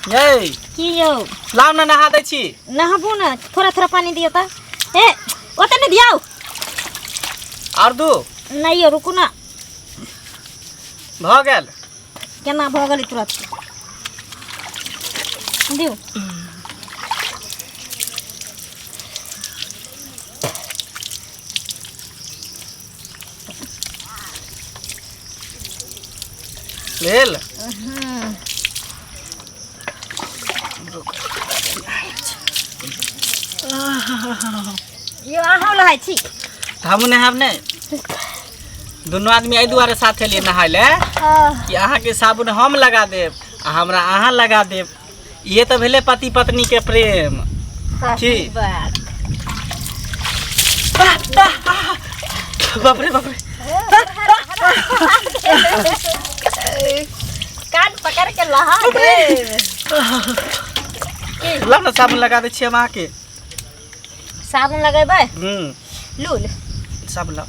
ये की यौ लाओ ना नहा दै छी नहाबू ना थोड़ा थोड़ा पानी दियो त ए ओते नहीं दियो और दू नहीं यौ रुकू ना भ गेल केना भ गेल तुरंत दियो लेल यो अहाँ लहाय छी हम नहाब नहीं दोनों आदमी एहि दुआरे साथ एलिए नहाय ले कि अहाँ के साबुन हम लगा देब आ हमरा अहाँ लगा देब ये तो भेले पति पत्नी के प्रेम की बात बाप रे कान पकड़ के लहा दे ला ना साबुन लगा दे छी हम अहाँ के साबुन लगेबै लूल साबुन ला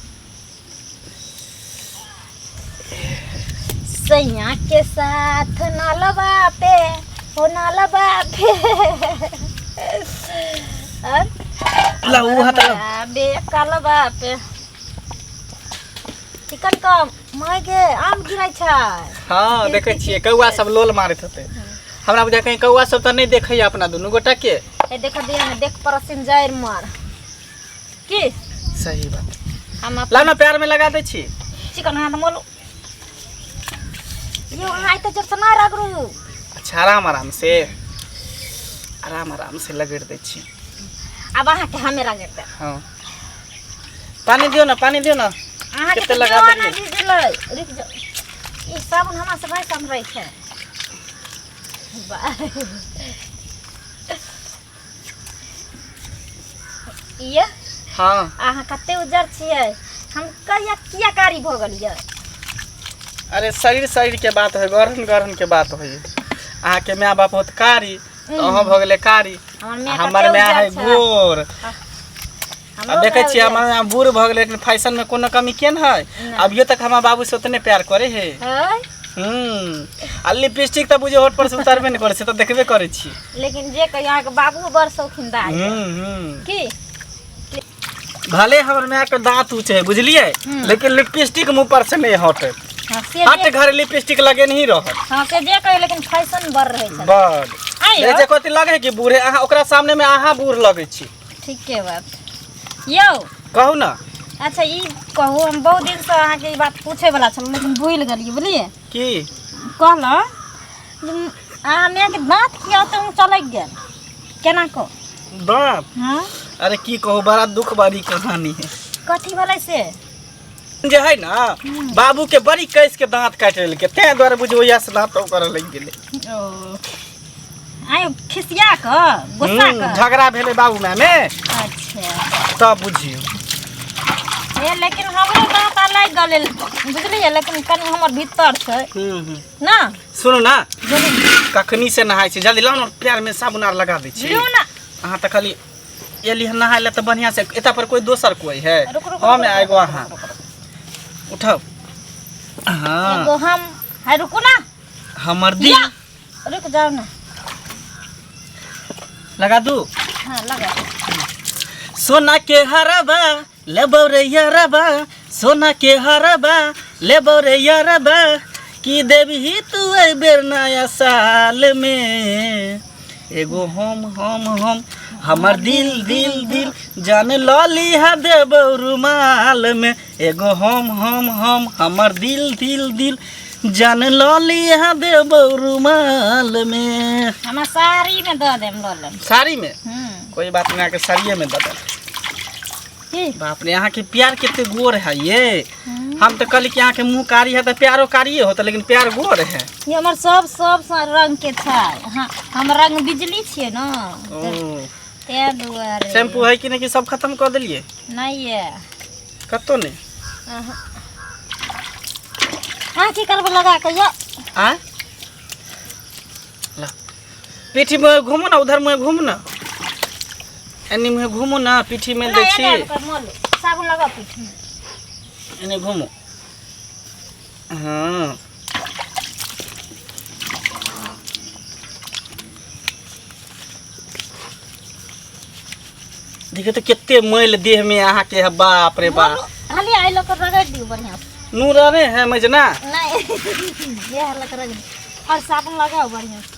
सैया के साथ नालबा पे हो नालबा पे ला वो हाथ बे कालबा पे चिकन का मायगे आम गिरै छै हाँ देखे छिए कौआ सब लोल मारत होते हमरा बुझा कहीं कौआ सब तो नहीं देखे अपना दोनों गोटा के ए देख दिया ने देख परसिन जायर मार की सही बात हम ला ना पैर में लगा दे छी चिकन हाथ मोलो यो आइ त जब ना रगरू अच्छा आराम से लगेड़ दे छी अब अहाँ के हमें रगड़ दे हाँ पानी दियो ना अहाँ के कितने तो लगा ना देलिए रुक जा ई साबुन हमरा से भाई कम रही छै ये हाँ अहाँ कते उजर छियै हम कहिया किया कारी भ गेलियै अरे शरीर के बात है गरहन के बात है अहाँ के माय बाप होत कारी तो अहाँ भ गेले कारी हमर माय है गोर अब देखे छी हमारे यहाँ बूढ़ भ गेले लेकिन फैशन में कोनो कमी केन है अभियो तक हमार बाबू से उतने प्यार करे है आ लिपस्टिक तो बुझे होठ पर से उतारबे नहीं करे से तो देखबे करे छी लेकिन जे कहियो अहाँ के बाबू बड़ शौकीनदार की भले हमर माय के दांत ऊंचे है बुझलिए लेकिन लिपस्टिक मुंह पर से नहीं हटे हट घर लिपस्टिक लगे नहीं रहत हां से जे कहे लेकिन फैशन बढ़ रहे छै बड़ जे कथि लगे कि बूढ़े अहाँ ओकरा सामने में अहाँ बूढ़ लगे छी ठीक के बात यो कहू ना अच्छा ई कहू हम बहुत दिन से अहाँ के ई बात पूछे वाला छल लेकिन भूल गेलिए बुझलिए की कहला अहाँ में के दांत किया तो चले गेल केना को दांत हां अरे की कहू बड़ा दुख भरी कहानी है कथी वाला से जे है ना बाबू के बड़ी कैस के दांत काट लेके ते द्वारा बुझो या से दांत ओकर लग गेले ओ आय खिसिया क गुस्सा क झगड़ा भेले बाबू माय में अच्छा तब बुझियो ए लेकिन हमरो दांत अलग गले बुझलिए लेकिन कनी हमर भीतर छै ना सुनो ना कखनी से नहाय छी जल्दी लाओ ना पैर में साबुन आर लगा दे छी लियो ना अहाँ त खाली एली नहाय ले त बढ़िया से एता पर कोई दोसर कोई है हम आएगो अहाँ उठाओ हां एगो हम है रुको ना हमर दी रुक जाओ ना लगा दू हां लगा सोना के हरबा लेबो रे यारबा सोना के हरबा लेबो रे यारबा की देबही तू ए बेर नया साल में एगो हम हमर दिल जान लली है देबो रुमाल में एगो हम हमर दिल जान लली है देबो रुमाल में हम साड़ी में द देम ललन साड़ी में कोई बात नहीं आके साड़िए में दे की बाप रे यहाँ के प्यार कितने गोर है ये हम तो कहली कि यहाँ के मुंह कारी है तो प्यारो कारिए होता लेकिन प्यार गोर है ये हमर सब रंग के छै हां हम रंग बिजली छिए ना ते दुआरे शैम्पू है कि नहीं कि सब खत्म कर दिलिए नहीं है कतो नहीं हां की करब लगा के यो आ ला पीठी में घूमो ना उधर में घूम ना एनी में घूमो ना पीठी में दे छी साबुन लगा पीठी में एने घूमो हाँ देखे तो कितने मैल देह में अहाँ के है, बाप रे बाप। हाली आई लोग रगड़ दियो बढ़िया से। नूर रे है मजना नहीं ये हाल कर रगड़ और साबुन लगाओ बढ़िया से।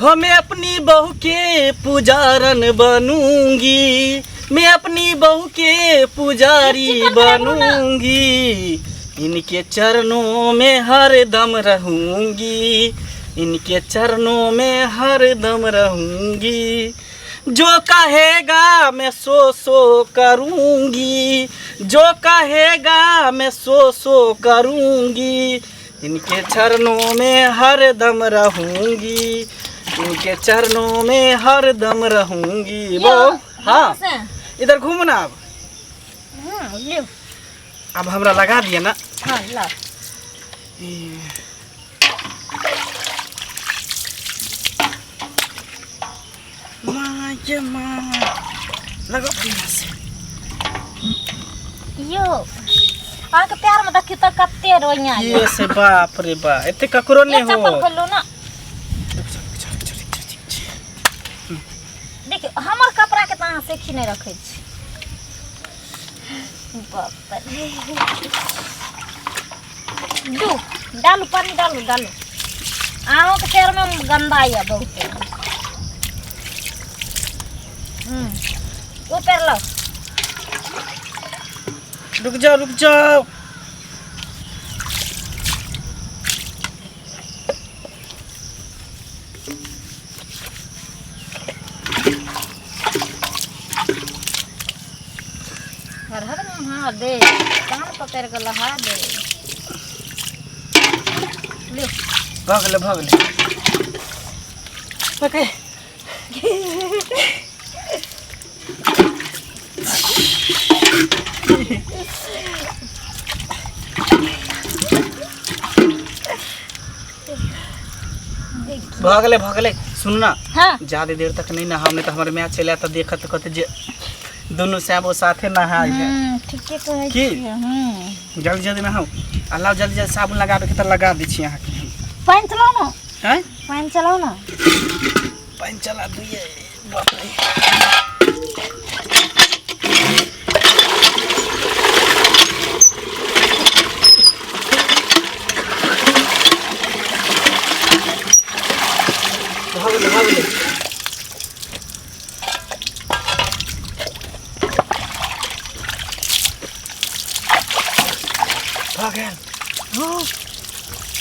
हो मैं अपनी बहू के पुजारन बनूंगी, मैं अपनी बहू के पुजारी बनूंगी, इनके चरणों में हर दम रहूंगी, इनके चरणों में हर दम रहूंगी, जो कहेगा मैं सो करूंगी, जो कहेगा मैं सो करूंगी, इनके चरणों में हर दम रहूंगी, इनके चरणों में हर दम रहूंगी। वो हाँ इधर घूमना अब। ले अब हमरा लगा दिया ना। हाँ ला माँ ये माँ लगा दिया से। यो आके प्यार में देखी तो कत्ते रोइया ये से बाप रे बाप इतने ककरो नहीं हो। चप्पल खोल लो ना। देखिए हमर कपड़ा के तहाँ से खीने रखे छी। बाप रे दू डालू पानी डालू डालू। आहो के पैर में गंदा है बहुत। वो पैर लो। रुक जाओ रुक जाओ। हाँ दे कान पकड़ के लहा दे। ले भागले भागले पकड़। भागले भागले सुनना। हाँ ज्यादा देर तक नहीं नहा, तो हमारे मैच चला तो देखा तो कहते जे दोनों से वो साथे नहा है। ठीक है तो है की जल्दी जल्दी नहाओ। अल्लाह जल्दी जल्दी साबुन लगा दे तो लगा दी छी यहाँ के। पानी चलाओ ना। हैं पानी चलाओ ना। पानी चला दिए बाप रे। भागले भागले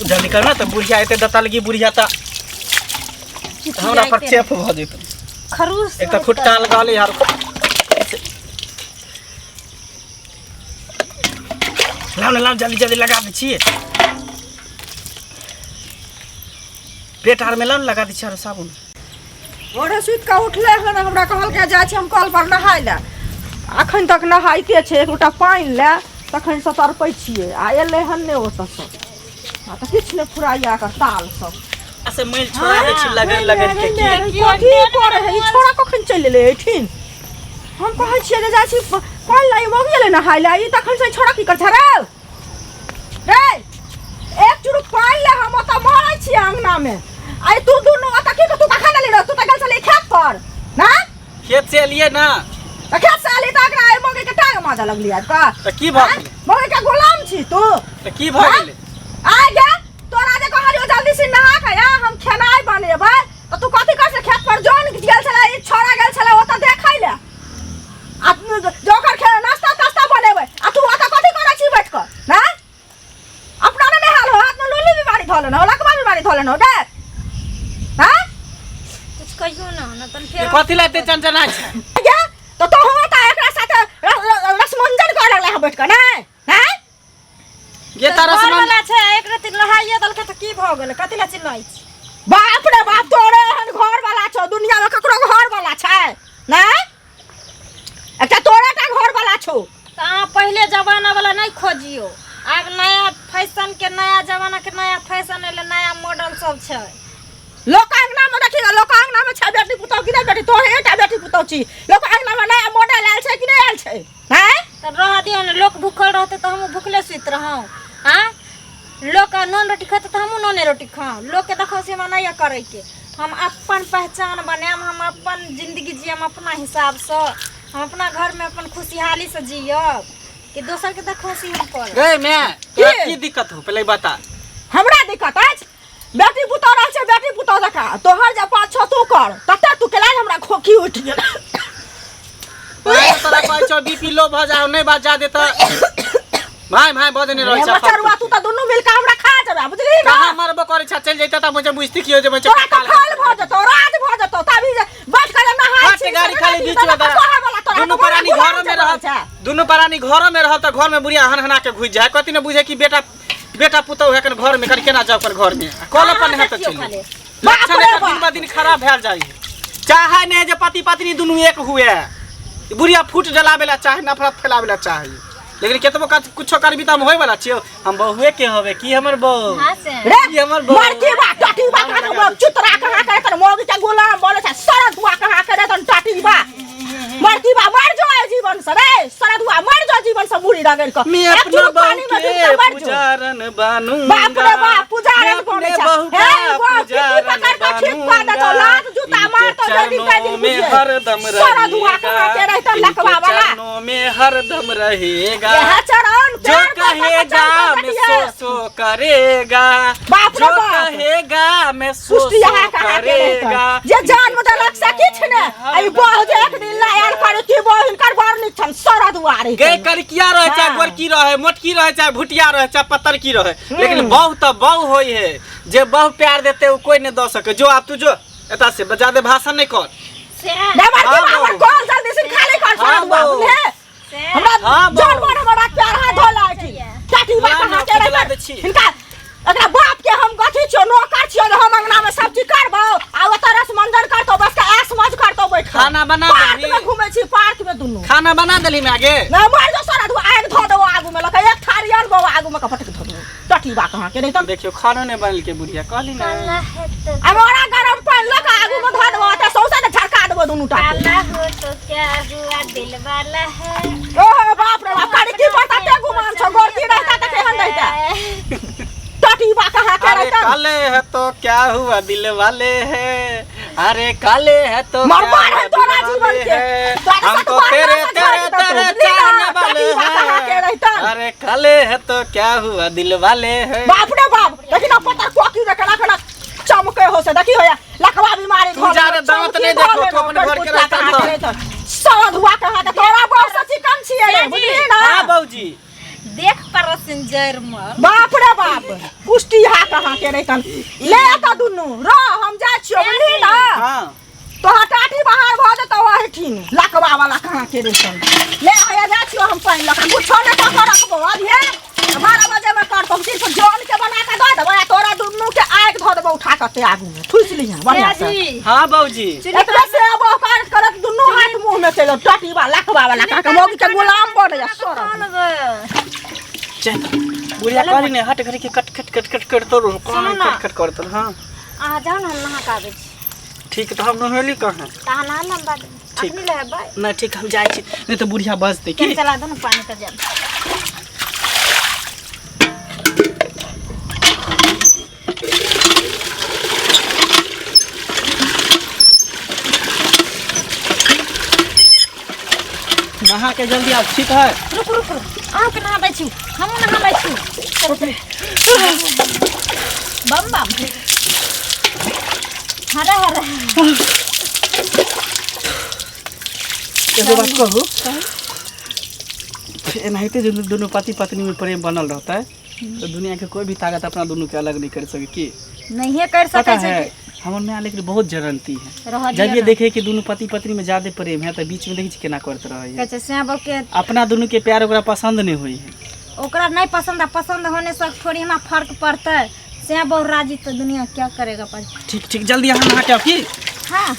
जल्दी करना तो बुढ़िया आते दता लगी बुढ़िया ता हमरा पर चेप भ जेत। खरूस एक तो खुट्टा लगा ले यार। लाओ लाओ जल्दी जल्दी लगा दी छिए। पेट आर में लाओ लगा दी छिए साबुन। ओढ़े सुत के उठले हन हमरा कहल के जाय छी हम कल पर नहाय ले। अखन तक नहाइते छै एक लोटा पानी ले तखन से तरपै छियै आ एले हन ने ओतऽ से आ तऽ किछ ने फुराइया के ताल सब ऐसे मैल छोड़ा है छी लगन लगन के की कथी करे है ई छोड़ा कखन चलि एले एठिन। हम कहै छियै जे जाय छी पानी लाई मग गेले नहाय ले ई तखन से छोड़ा की कर छ रे एक चुरुक पानी ले हम ओतऽ मरै छी अंगना में। आई तू दुनु ओतऽ की तू कखन एले तू तऽ गेल छले खेत पर ना खेत से एलिए ना तो खेत से एली तऽ एकरा मगे के टांग माजा लगली आज का तो की भ गेलै। मगे के गुलाम छी तू तो की भ गेलै। आ गे तोरा जे कहलियो जल्दी से नहा के या हम खेनाई बनेबै तो तू कथि कर से खेत पर जोन गेल छले ई छोड़ा गेल छले ओतऽ देखै ले आ जोकर खे नाश्ता तास्ता बनेबै आ तू ओतऽ कथि करै छी बैठ के ना अपना ने हाल हो हाथ में लूली बीमारी धोले न लकवा बीमारी धोले न गे हां कुछ कहियो ना तन ये फिर कथि लाते चंचना छै गे तो होता एकरा साथे रसमंजन कर लगला बैठ के ना हैं ये तारा घर समान वाला छै एक रति नहाइए दल के त की भ गेल कथि ला चिल्लाई छी। बाप रे बाप तोरे हन घर वाला छौ दुनिया में ककरो घर वाला छै ना एकटा तोरे टा घर वाला छौ। त अहाँ पहिले जमाना वाला नहीं खोजियो आब नया फैशन के नया जमाना के नया फैशन एले नया मॉडल सब छै। लोकांगना में देखिए लोकांगना में छै बेटी पुतौ कि नहीं बेटी तोरे टा बेटी पुतौ छी लोकांगना में नया मॉडल आयल छै कि नहीं आयल छै हैं त रह दियो न लोग भूखल रहते त हम भूखले सुत रहौ। हां लोग का नॉन रोटी खाते तो हमू नॉने रोटी खाओ। लोग के देखो से मना करे के हम अपन पहचान बनाम, हम अपन जिंदगी जियम अपना हिसाब से, हम अपना घर में अपन खुशहाली से जियब कि दोसर के देखो से हम कर। रे मैं तोरा की दिक्कत हो पहले बता। हमरा दिक्कत अछि बेटी पुतौ रह छै, बेटी पुतौ जका तोहर जे पाँच छो तू कर तते तू केला हमरा खोखी उठ गेल। तोरा पाँच छो बीपी लो भ जाओ नहीं बजा दे त भाई बदने रह जा। बचरुआ तू त दुनु मिल के हमरा खा जाबे बुझली ना। कहां मरबो करे छ चल जैता त मुझे बुझती की हो जे मुझे तोरा त खाल भ जतो, राज भ जतो, तभी बैठ के नहाय छी गाड़ी खाली बीच में दोनों प्राणी घर में रह, दोनों प्राणी घर में रह त घर में बुढ़िया हनहना के घुस जाए। कथि न बुझे कि बेटा पुतौ है कन घर में कर केना जाओ कर घर में कल अपन है त चली लक्षण दिन दिन खराब भेल जाई। चाहे ने जे पति पत्नी दुनु एक हुए बुढ़िया फूट जलावेला चाहे नफरत फैलावेला चाहे, लेकिन केतबो कुछो करबी त हम होय वाला छियो। हम बहुए के होवे की हमर बहू रे की हमर बहू मरती बा टाटी बा कहां चुतरा कहां करे त मोगी के गुलाम बोले छ सरद हुआ कहां करे त टाटी बा मरती बा मर जो जीवन से रे सरद हुआ मर जो जीवन से बुढ़ी रगड़ के मैं अपना बहू के पुजारन बनूं। बाप रे बाप पुजारन बने छ हे वो पुजारन पकड़ के ठीक पा दे तो लात जूता मार तो जल्दी कर दिन में हरदम सरद हुआ कहां के रह त लकवा वाला चरणों में हरदम रहेगा यह चरण जो कहेगा मैं सो करेगा, बाप रे जो बाप कहेगा मैं सो करेगा। जे जन्म देलक से किछ ने आई बहु जे एक दिन लायल करे की बहु हिनकर बर नि छन सरद वारी गए करिकिया रहे चाहे गोरकी रहे मोटकी रहे चाहे भुटिया रहे चाहे पत्थर की रहे, लेकिन बहु तो बहु होई है। जे बहु प्यार देते वो कोई नहीं दे सके। जो आप तू जो एता से ज्यादा भाषण नहीं कर दे मार कॉल जल्दी से खाली कर सरद बाबू ले हमरा जानवर हमरा प्यार हाथ धोला छी टाटी बा कहां के रह हिनका एकरा बाप के हम गथि छियो नौकर छियो हम अंगना में सब चीज करबो आ ओ तरस मंजन करतो बस के ऐस मौज करतो बैठ खाना बना पार्क में घूमे छी पार्क में दुनु खाना बना देली में आगे ना मार जो सरद आग धो दो आगू में लका एक थारियन बो आगू में कपट धो दो टाटी बा कहां के नहीं त देखियो खाना नहीं बनल के बुढ़िया कहली ना हमरा गरम पानी लगा आगू में धो दो त सौसा त झरका देबो दुनु टाटी काला हो तो क्या हुआ दिल वाला है। ओह बाप रे बाप काड़ी की पता ते गुमान छ गोरती रहता त केहन रहता टाटी बा कहां के अरे रहता काले है तो क्या हुआ दिल वाले है, अरे काले है तो मरवा है तोरा जीवन के हम तो तेरे तेरे तेरे चाहने वाले हैं। अरे काले है तो क्या हुआ दिल वाले है। बाप रे बाप लेकिन पता कोकी रे कला कला चमके हो से देखी होया लखवा बीमारी तू जा रे दांत नहीं देखो तू अपने घर के रहता तो सद हुआ कहां के तोरा बहुत सच्ची कम छिए बुझली ना। हां बाबूजी देख पैसेंजर मर बाप रे बाप पुष्टि हा कहां के रहतन ले त दुनु र हम जा छियो बुझली ना। हां तो टाटी बाहर भ दे तो वही ठीन लकवा वाला कहां के रहतन ले आया जा छियो हम पानी लखन कुछो ने पकड़ रखबो अभिए 12 बजे में करतो सिर्फ जान के बना के दे देबो तोरा दुनु के आग ध देबो उठा के आगू में ठुस लिया बढ़िया से। हां बाबूजी एकरा से अब कर करत दुनु हाथ मुंह में चलो टाटी वाला लकवा वाला का मोगी के गुलाम बन जा सोरा चल बुढ़िया कहली ने हट घर के कट कट कट कट कर तो कौन कट कट करत। हां आ जाओ ना नहा के आबे ठीक है तो हम नहेली कहां ताना लंबा अपनी ले भाई नहीं ठीक हम जाए छी नहीं तो बुढ़िया बस दे की चला दो ना पानी का जल नहा के जल्दी आप ठीक है। रुक रुक आ के नहा बैठी हम नहा बैठी बम बम हरा हरा एगो बात कहूँ एनाहिते जो दोनों पति पत्नी में प्रेम बनल रहता है तो दुनिया के कोई भी ताकत अपना दोनों के अलग नहीं कर सके की नहीं है कर पता सके है हमर में लेकिन बहुत जरनती है। रह जब ये देखे कि दोनों पति पत्नी में ज्यादा प्रेम है तो बीच में देखी केना करते रहे कहते से अब के अपना दोनों के प्यार ओकरा पसंद नहीं हुई है ओकरा नहीं पसंद होने से थोड़ी हमारा फर्क पड़ता है से बहुत राजी तो दुनिया क्या करेगा पर ठीक ठीक जल्दी यहाँ नहा के आओ की। हाँ